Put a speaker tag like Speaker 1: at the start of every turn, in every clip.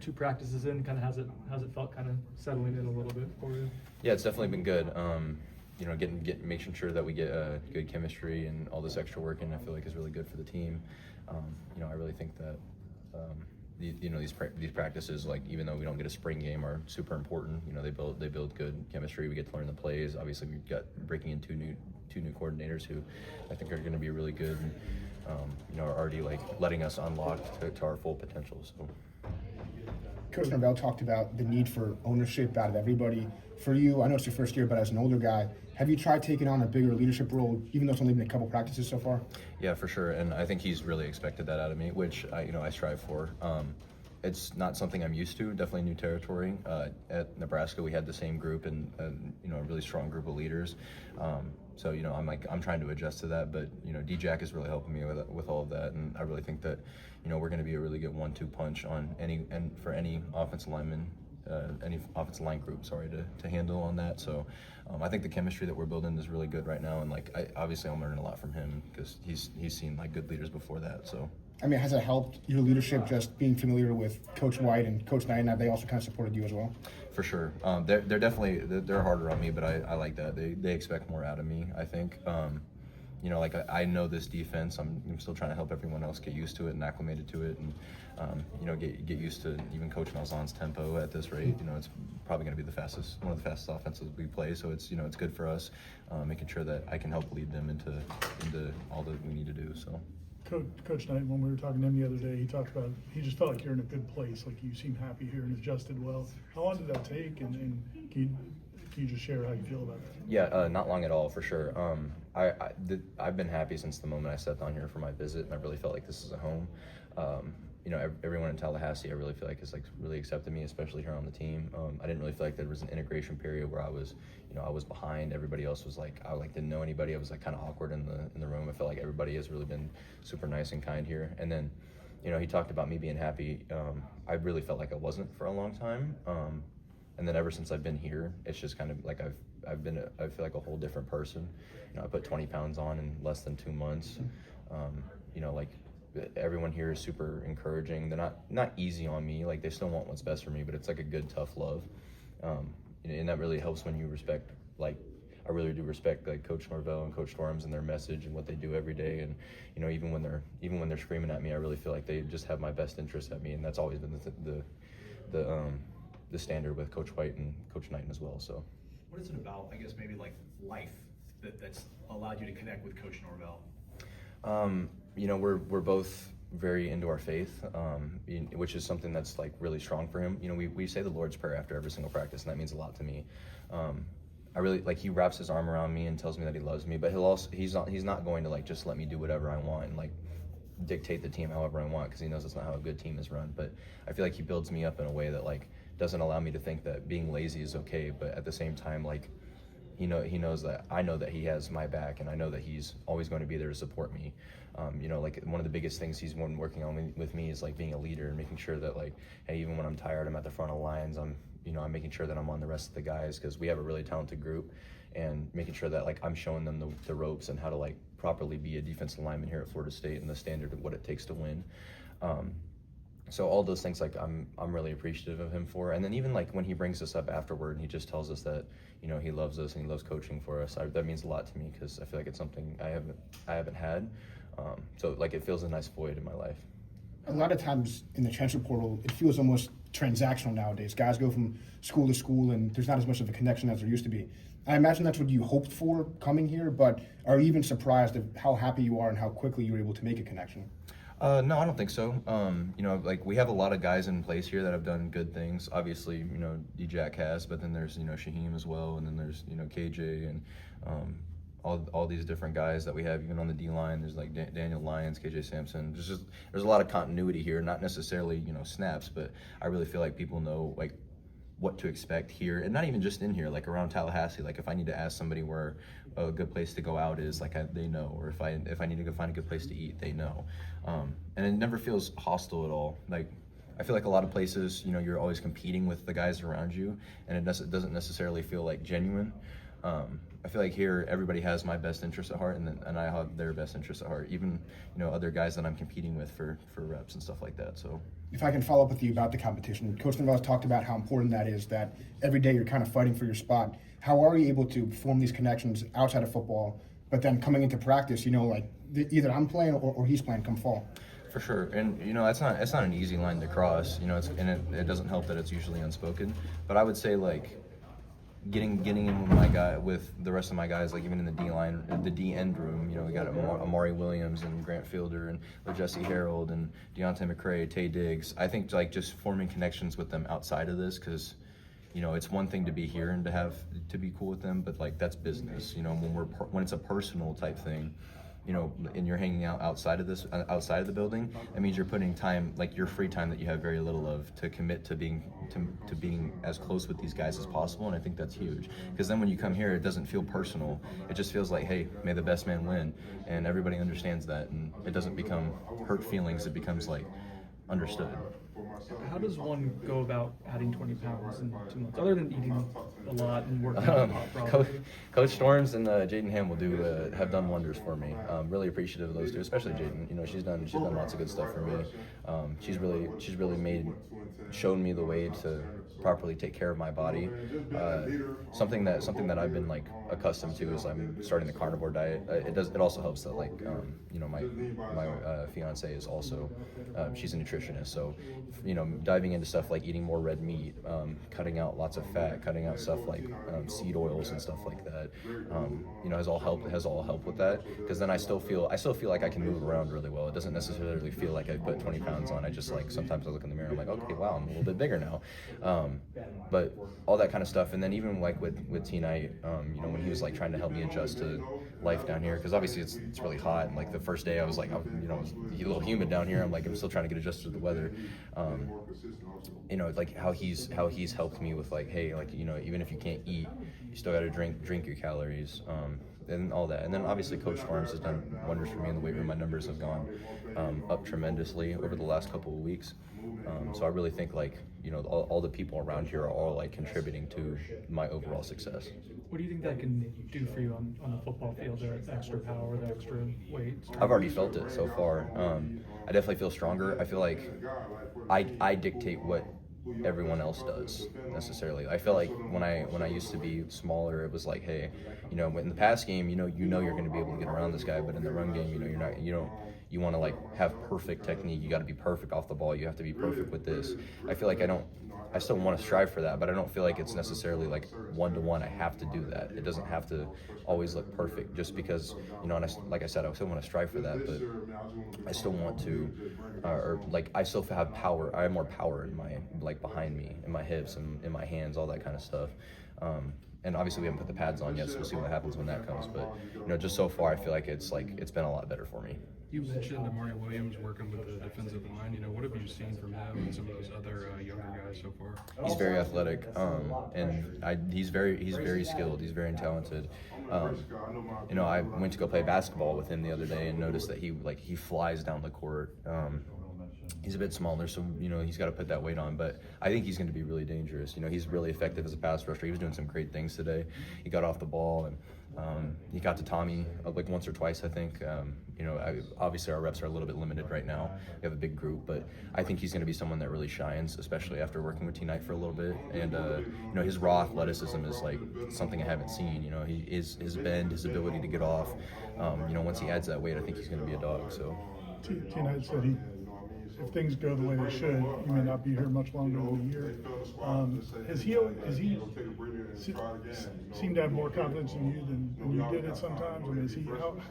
Speaker 1: 2 practices in, kind of how's it felt kind of settling in a little bit for you?
Speaker 2: Yeah, it's definitely been good. You know, making sure that we get good chemistry and all this extra work in, I feel like is really good for the team. You know, I really think that these practices, like even though we don't get a spring game, are super important. You know, they build good chemistry. We get to learn the plays. Obviously, we've got breaking in two new coordinators who I think are going to be really good. And, you know, are already like letting us unlock to our full potential. So.
Speaker 3: Coach Norvell talked about the need for ownership out of everybody. For you, I know it's your first year, but as an older guy, have you tried taking on a bigger leadership role, even though it's only been a couple practices so far?
Speaker 2: Yeah, for sure, and I think he's really expected that out of me, which I strive for. It's not something I'm used to. Definitely new territory. At Nebraska, we had the same group and you know, a really strong group of leaders. So you know, I'm trying to adjust to that, but you know, D-Jack is really helping me with all of that, and I really think that you know we're going to be a really good 1-2 punch on for any offensive lineman. Any offensive line group, to handle on that. So I think the chemistry that we're building is really good right now, and like obviously I'm learning a lot from him because he's seen like good leaders before that. So
Speaker 3: I mean, has it helped your leadership just being familiar with Coach White and Coach Knighton? Have they also kind of supported you as well?
Speaker 2: For sure, they're definitely they're harder on me, but I like that. They expect more out of me, I think. You know, like I know this defense. I'm still trying to help everyone else get used to it and acclimated to it, and you know, get used to even Coach Malzahn's tempo at this rate. You know, it's probably going to be one of the fastest offenses we play. So it's, you know, it's good for us, making sure that I can help lead them into all that we need to do. So.
Speaker 4: Coach Knight, when we were talking to him the other day, he talked about he just felt like you're in a good place, like you seem happy here and adjusted well. How long did that take, and can you just share how you feel about that?
Speaker 2: Yeah, not long at all, for sure. I've been happy since the moment I stepped on here for my visit, and I really felt like this is a home. You know, everyone in Tallahassee, I really feel like has like really accepted me, especially here on the team. I didn't really feel like there was an integration period where I was behind. Everybody else was like, I like didn't know anybody. I was like kind of awkward in the room. I felt like everybody has really been super nice and kind here. And then, you know, he talked about me being happy. I really felt like I wasn't for a long time. And then ever since I've been here, it's just kind of like I feel like a whole different person. You know, I put 20 pounds on in less than 2 months. You know, like everyone here is super encouraging. They're not easy on me. Like they still want what's best for me, but it's like a good, tough love. And that really helps when you respect, like I really do respect like Coach Norvell and Coach Storms and their message and what they do every day. And you know, even when they're screaming at me, I really feel like they just have my best interest at me, and that's always been the standard with Coach White and Coach Knighton as well. So,
Speaker 5: what is it about, I guess, maybe like life that's allowed you to connect with Coach Norvell?
Speaker 2: You know, we're both very into our faith, which is something that's like really strong for him. You know, we say the Lord's Prayer after every single practice, and that means a lot to me. I really like, he wraps his arm around me and tells me that he loves me, but he's not going to like just let me do whatever I want and like dictate the team however I want, because he knows that's not how a good team is run. But I feel like he builds me up in a way that like doesn't allow me to think that being lazy is okay, but at the same time, like he knows that I know that he has my back, and I know that he's always going to be there to support me. You know, like one of the biggest things he's been working on with me is like being a leader and making sure that like, hey, even when I'm tired, I'm at the front of the lines. I'm making sure that I'm on the rest of the guys, because we have a really talented group, and making sure that like I'm showing them the ropes and how to like properly be a defensive lineman here at Florida State and the standard of what it takes to win. So all those things, like I'm really appreciative of him for. And then even like when he brings us up afterward and he just tells us that, you know, he loves us and he loves coaching for us, that means a lot to me, because I feel like it's something I haven't had. So like it fills a nice void in my life.
Speaker 3: A lot of times in the transfer portal, it feels almost transactional nowadays. Guys go from school to school, and there's not as much of a connection as there used to be. I imagine that's what you hoped for coming here, but are you even surprised at how happy you are and how quickly you were able to make a connection?
Speaker 2: No, I don't think so. You know, like we have a lot of guys in place here that have done good things. Obviously, you know, D-Jack has, but then there's, you know, Shaheem as well, and then there's, you know, KJ and all these different guys that we have even on the D-line. There's like Daniel Lyons, KJ Sampson. There's a lot of continuity here, not necessarily, you know, snaps, but I really feel like people know like what to expect here, and not even just in here, like around Tallahassee. Like if I need to ask somebody where a good place to go out is, like they know, or if I need to go find a good place to eat, they know. And it never feels hostile at all. Like I feel like a lot of places, you know, you're always competing with the guys around you, and it doesn't necessarily feel like genuine. I feel like here everybody has my best interest at heart, and I have their best interest at heart. Even other guys that I'm competing with for reps and stuff like that. So
Speaker 3: If I can follow up with you about the competition, Coach Norvell's talked about how important that is, that every day you're kind of fighting for your spot. How are you able to form these connections outside of football, but then coming into practice, either I'm playing or he's playing come fall?
Speaker 2: for sure, and it's not an easy line to cross. It doesn't help that it's usually unspoken. But I would say like getting in with the rest of my guys, like even in the D line, the D end room. We got Amari Williams and Grant Fielder and Jesse Harold and Deontay McCray, Tay Diggs. I think like just forming connections with them outside of this, because it's one thing to be here and to be cool with them, but like that's business. When it's a personal type thing, and you're hanging out outside of the building, that means you're putting time, like your free time that you have very little of, to commit to being as close with these guys as possible. And I think that's huge, because then when you come here, it doesn't feel personal. It just feels like, hey, may the best man win, and everybody understands that, and it doesn't become hurt feelings. It becomes like understood.
Speaker 1: How does one go about adding 20 pounds in 2 months, other than eating a lot and working out a lot, probably?
Speaker 2: Coach Storms and Jaden Ham have done wonders for me. Really appreciative of those two, especially Jaden. She's done lots of good stuff for me. She's really shown me the way to properly take care of my body. Something that I've been like accustomed to is I'm starting the carnivore diet. It also helps that like my fiance is also she's a nutritionist, so diving into stuff like eating more red meat, cutting out lots of fat, cutting out stuff like seed oils and stuff like that, has all helped with that, because then I still feel like I can move around really well. It doesn't necessarily feel like I put 20 pounds on. I just like sometimes I look in the mirror and I'm like, okay, wow, I'm a little bit bigger now. But all that kind of stuff, and then even like with T Knight, when he was like trying to help me adjust to life down here, because obviously it's really hot, and like the first day I was like, it's a little humid down here. I'm still trying to get adjusted to the weather. Like how he's helped me with like, hey, like even if you can't eat, you still got to drink your calories, and all that. And then obviously Coach Storms has done wonders for me in the weight room. My numbers have gone up tremendously over the last couple of weeks. So I really think like all the people around here are all like contributing to my overall success.
Speaker 1: What do you think that can do for you on the football field? The extra power, the extra weight?
Speaker 2: I've already felt it so far. I definitely feel stronger. I feel like I dictate what everyone else does necessarily. I feel like when I used to be smaller, it was like, hey, in the pass game, you're going to be able to get around this guy, but in the run game, you're not. You want to like have perfect technique. You got to be perfect off the ball. You have to be perfect with this. I feel like I still want to strive for that, but I don't feel like it's necessarily like one-to-one. I have to do that. It doesn't have to always look perfect, just because, and like I said, I still want to strive for that, but I still want to, I still have power. I have more power in my, like behind me, in my hips and in my hands, all that kind of stuff. And obviously we haven't put the pads on yet, so we'll see what happens when that comes. But, just so far, I feel like it's been a lot better for me.
Speaker 6: You mentioned Amari Williams working with the defensive line. What have you seen from him and some of those other younger guys so far?
Speaker 2: He's very athletic, and he's very skilled. He's very talented. I went to go play basketball with him the other day and noticed that he flies down the court. He's a bit smaller, so he's got to put that weight on. But I think he's going to be really dangerous. He's really effective as a pass rusher. He was doing some great things today. He got off the ball, and he got to Tommy like once or twice, I think. Obviously our reps are a little bit limited right now. We have a big group, but I think he's going to be someone that really shines, especially after working with T Knight for a little bit. And his raw athleticism is like something I haven't seen. His bend, his ability to get off. Once he adds that weight, I think he's going to be a dog. So
Speaker 4: T Knight said if things go the way they should, he may not be here much longer than a year. Has he seemed to have more confidence in you than you did at sometimes? I mean,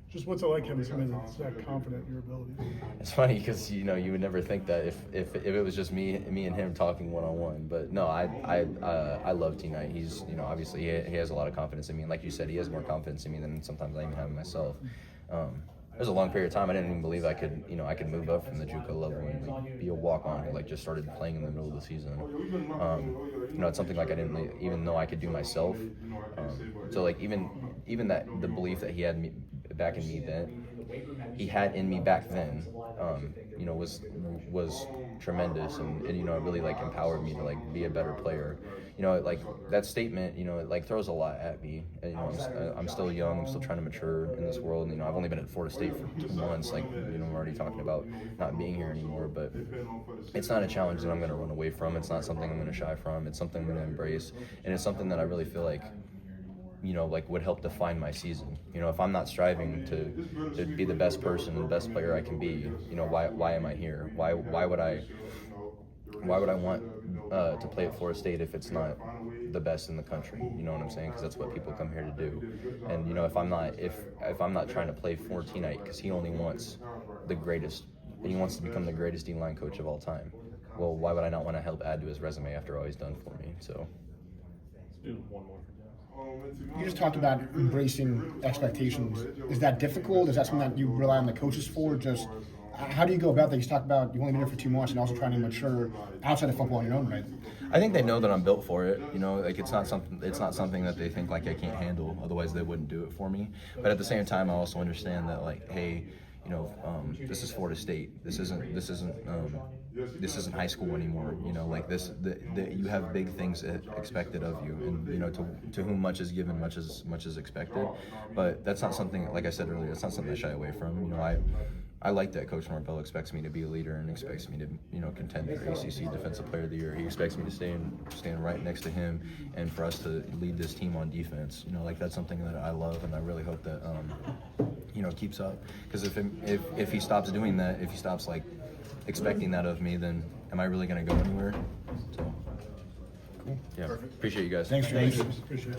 Speaker 4: just what's it like having somebody that's that confident in your ability?
Speaker 2: It's funny because you would never think that if it was just me and him talking one-on-one. But no, I love T Knight. He's obviously he has a lot of confidence in me, and like you said, he has more confidence in me than sometimes I even have in myself. There's a long period of time I didn't even believe I could move up from the JUCO level and like, be a walk-on who like just started playing in the middle of the season. It's something like I didn't even know I could do myself. So like even that the belief that he had back in me then, he had in me back then, you know, was tremendous, and you know, it really like empowered me to like be a better player. You know, like that statement, you know, it like throws a lot at me. And, you know, I'm still young. I'm still trying to mature in this world. And, you know, I've only been at Florida State for 2 months. Like, you know, I'm already talking about not being here anymore. But it's not a challenge that I'm going to run away from. It's not something I'm going to shy from. It's something I'm going to embrace, and it's something that I really feel like, you know, like would help define my season. You know, if I'm not striving to be the best person, the best player I can be, you know, why am I here? Why would I want to play at Florida State if it's not the best in the country? You know what I'm saying? Because that's what people come here to do. And you know, if I'm not trying to play for T-Knight because he only wants the greatest, and he wants to become the greatest D-line coach of all time, well, why would I not want to help add to his resume after all he's done for me? So.
Speaker 3: You just talked about embracing expectations. Is that difficult? Is that something that you rely on the coaches for? Just how do you go about that? You talked about you've only been here for 2 months and also trying to mature outside of football on your own, right?
Speaker 2: I think they know that I'm built for it. You know, like it's not something that they think like I can't handle. Otherwise, they wouldn't do it for me. But at the same time, I also understand that like, hey, you know, this is Florida State. This isn't high school anymore. You know, like you have big things expected of you, and you know, to whom much is given, much is expected. But that's not something, like I said earlier, it's not something I shy away from. You know, I like that Coach Norvell expects me to be a leader and expects me to, you know, contend for ACC Defensive Player of the Year. He expects me to stand right next to him and for us to lead this team on defense. You know, like that's something that I love, and I really hope that you know, keeps up. Because if he stops doing that, if he stops like expecting that of me, then am I really going to go anywhere? So, cool. Yeah, appreciate you guys.
Speaker 3: Thanks.
Speaker 4: Appreciate it.